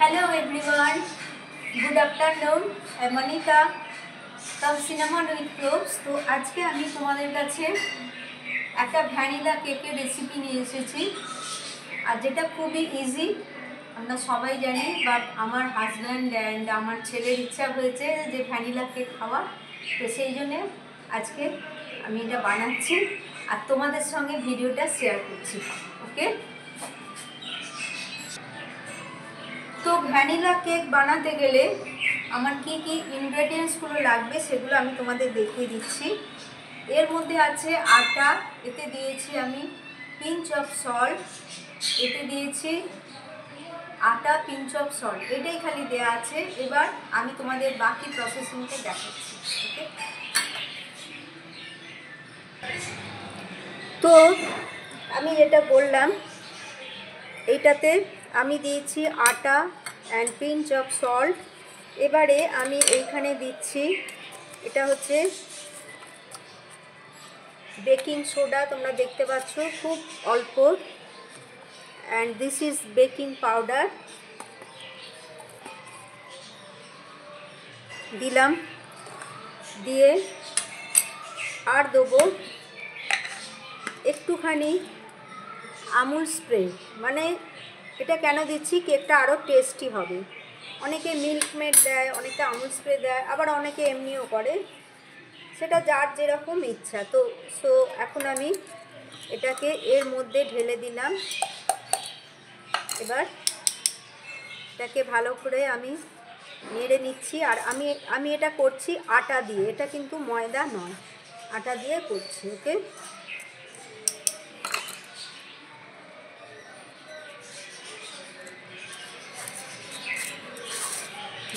Hello everyone, good afternoon. I'm Monica from Cinnamon with Cloves. তো আজকে আমি তোমাদের কাছে একটা ভ্যানিলা কেকের রেসিপি নিয়ে এসেছি, আর যেটা খুবই ইজি, আমরা সবাই জানি। বাট আমার হাজব্যান্ড অ্যান্ড আমার ছেলের ইচ্ছা হয়েছে যে ভ্যানিলা কেক খাওয়া, তো সেই জন্যে আজকে আমি এটা বানাচ্ছি আর তোমাদের সঙ্গে ভিডিওটা শেয়ার করছি। ওকে, তো ভ্যানিলা কেক বানাতে গেলে আমার কি কি ইনগ্রেডিয়েন্টসগুলো লাগবে সেগুলো আমি তোমাদের দেখিয়ে দিচ্ছি। এর মধ্যে আছে আটা, এতে দিয়েছি আমি পিঞ্চ অফ সল্ট, এতে দিয়েছি আটা, পিঞ্চ অফ সল্ট, এটাই খালি দেয়া আছে। এবার আমি তোমাদের বাকি প্রসেসিংটা দেখাচ্ছি। ওকে, তো আমি যেটা বললাম, এইটাতে আমি দিয়েছি আটা অ্যান্ড পিঞ্চ অফ সল্ট। এবারে আমি এইখানে দিচ্ছি, এটা হচ্ছে বেকিং সোডা, তোমরা দেখতে পাচ্ছ খুব অল্প, and this is baking powder দিলাম, দিয়ে আর দেবো একটুখানি আমুল স্প্রে। মানে এটা কেন দিচ্ছি, কেকটা আরও টেস্টি হবে। অনেকে মিল্ক মেড দেয়, অনেকে আমুল স্প্রে দেয়, আবার অনেকে এমনিও করে, সেটা যার যেরকম ইচ্ছা। তো এখন আমি এটাকে এর মধ্যে ঢেলে দিলাম। এবার এটাকে ভালো করে আমি নেড়ে নিচ্ছি। আর আমি এটা করছি আটা দিয়ে, এটা কিন্তু ময়দা নয়, আটা দিয়ে করছি। ওকে,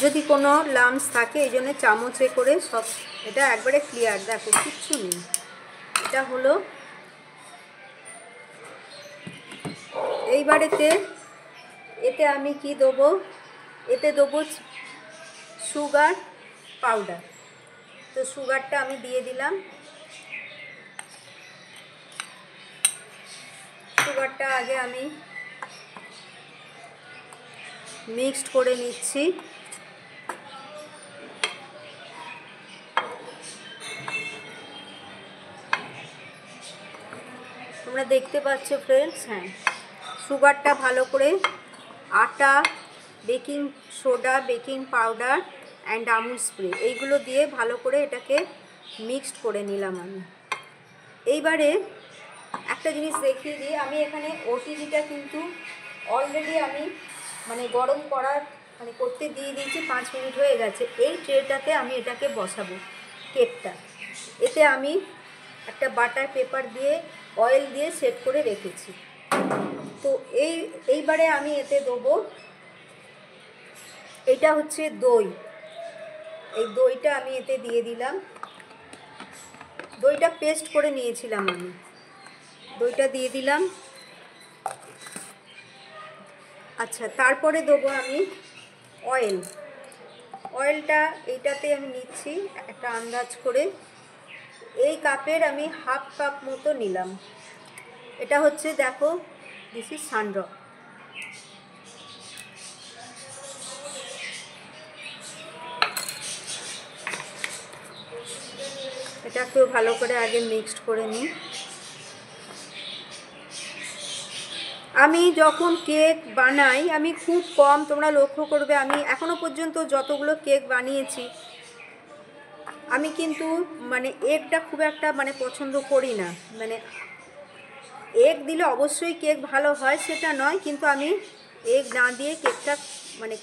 যদি কোনো লাম্পস থাকে এই জন্য চামচে করে সব, এটা একবারে ক্লিয়ার, দেখো কিচ্ছু নেই। এটা হলো, এইবারেতে এতে আমি কি দেবো, এতে দেবো সুগার পাউডার। তো সুগারটা আমি দিয়ে দিলাম, সুগারটা আগে আমি মিক্সড করে নিচ্ছি। তোমরা দেখতে পাচ্ছ ফ্রেন্ডস, হ্যাঁ, সুগারটা ভালো করে, আটা, baking soda, baking powder and Amul spray, এইগুলো দিয়ে ভালো করে এটাকে মিক্সড করে নিলাম আমি। এইবারে একটা জিনিস দেখিয়ে দিই, আমি এখানে ওটিজিটা কিন্তু অলরেডি আমি গরম করার করতে দিয়ে দিয়েছি, 5 মিনিট হয়ে গেছে। এই ট্রেটাতে আমি এটাকে বসাবো কেকটা। এতে আমি একটা বাটার পেপার দিয়ে অয়েল দিয়ে সেট করে রেখেছি। তো এইবারে আমি এতে দেবো, এটা হচ্ছে দই, এই দইটা আমি এতে দিয়ে দিলাম। দইটা পেস্ট করে নিয়েছিলাম আমি, দইটা দিয়ে দিলাম। আচ্ছা, তারপরে দেবো আমি অয়েল। অয়েলটা এইটাতে আমি নিচ্ছি একটা আন্দাজ করে, এই কাপের আমি হাফ কাপ মতো নিলাম। এটা হচ্ছে, দেখো, দিস ইজ সানড্রপ। এটাকেও ভালো করে আগে মিক্সড করে নিই। আমি যখন কেক বানাই আমি খুব কম, তোমরা লক্ষ্য করবে, আমি এখনও পর্যন্ত যতগুলো কেক বানিয়েছি আমি কিন্তু এগটা খুব একটা পছন্দ করি না। এগ দিলে অবশ্যই কেক ভালো হয় সেটা নয়, কিন্তু আমি এগ না দিয়ে কেকটা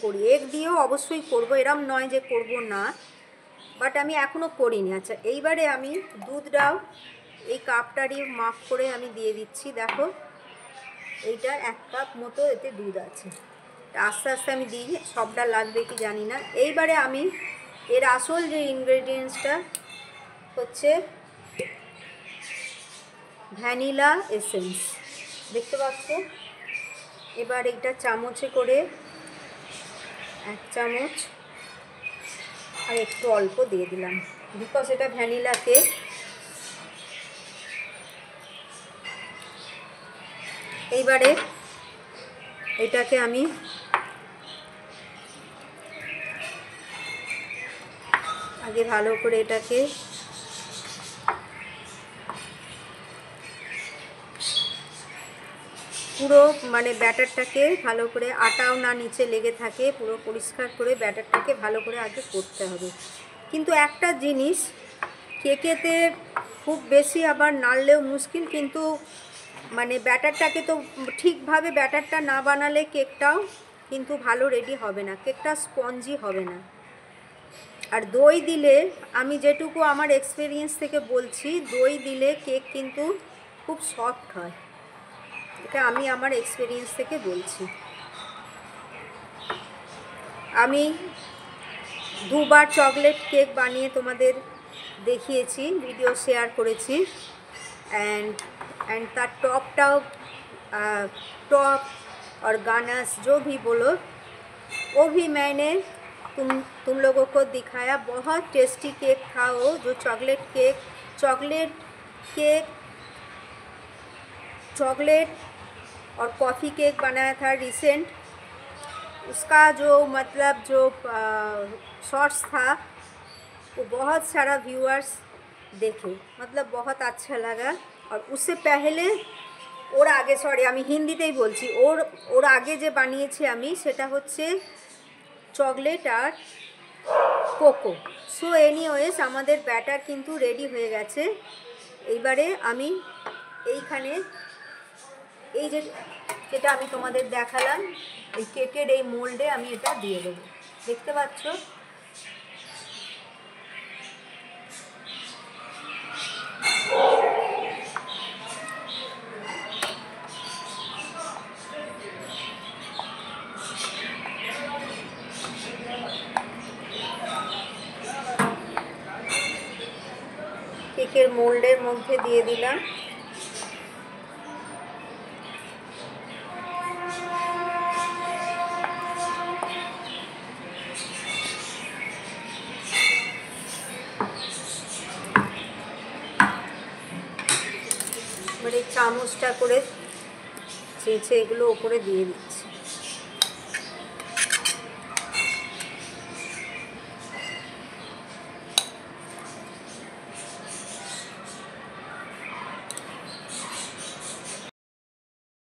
করি। এগ দিয়েও অবশ্যই করব, এরম নয় যে করব না, বাট আমি এখনও করিনি। আচ্ছা, এইবারে আমি দুধটাও এই কাপটারই মাপ করে আমি দিয়ে দিচ্ছি। দেখো, এইটা 1 কাপ মতো এতে দুধ আছে। আস্তে আস্তে আমি দিই, সবটা লাগবে কি জানি না। এইবারে আমি এর আসল যে ইনগ্রেডিয়েন্টসটা হচ্ছে ভ্যানিলা এসেন্স, দেখতে পাচ্ছ। এবার এইটা চামচে করে 1 চামচ আর একটু অল্প দিয়ে দিলাম, বিকজ এটা ভ্যানিলা কেক। এইবারে এটাকে আমি আগে ভালো করে এটাকে পুরো মানে ব্যাটারটাকে ভালো করে, আটাও না নিচে লেগে থাকে, পুরো পরিষ্কার করে ব্যাটারটাকে ভালো করে আগে করতে হবে। কিন্তু একটা জিনিস, কেকেতে খুব বেশি আবার নাড়লেও মুশকিল, কিন্তু মানে ব্যাটারটাকে তো ঠিকভাবে ব্যাটারটা না বানালে কেকটাও কিন্তু ভালো রেডি হবে না, কেকটা স্পঞ্জি হবে না। আর দই দিলে, আমি যেটুকু আমার এক্সপিরিয়েন্স থেকে বলছি, দই দিলে কেক কিন্তু খুব সফট হয়, এটা আমি আমার এক্সপিরিয়েন্স থেকে বলছি। আমি দুবার চকলেট কেক বানিয়ে তোমাদের দেখিয়েছি, ভিডিও শেয়ার করেছি। एंड তার टॉपटाও टॉप और गानस जो भी बोलो वो भी मैंने तुम लोगों को दिखाया। बहुत टेस्टी केक था वो, जो चॉकलेट और कॉफ़ी केक बनाया था रिसेंट। उसका जो मतलब जो शॉर्ट्स था वो बहुत सारा व्यूअर्स देखे, मतलब बहुत अच्छा लगा। और उससे पहले ওর আগে, সরি আমি হিন্দিতেই বলছি, ওর আগে যে বানিয়েছি আমি, সেটা হচ্ছে চকলেট আর কোকো। সো এনিওয়েজ আমাদের ব্যাটার কিন্তু রেডি হয়ে গেছে। এইবারে আমি এইখানে এই যেটা আমি তোমাদের দেখালাম, এই কেকের এই মোল্ডে আমি এটা দিয়ে দেবো, দেখতে পাচ্ছ। কেকের মোল্ডের মধ্যে দিয়ে দিলাম। এবারে চামচটা করে চেঁচে এগুলো ওপরে দিয়ে দিচ্ছি।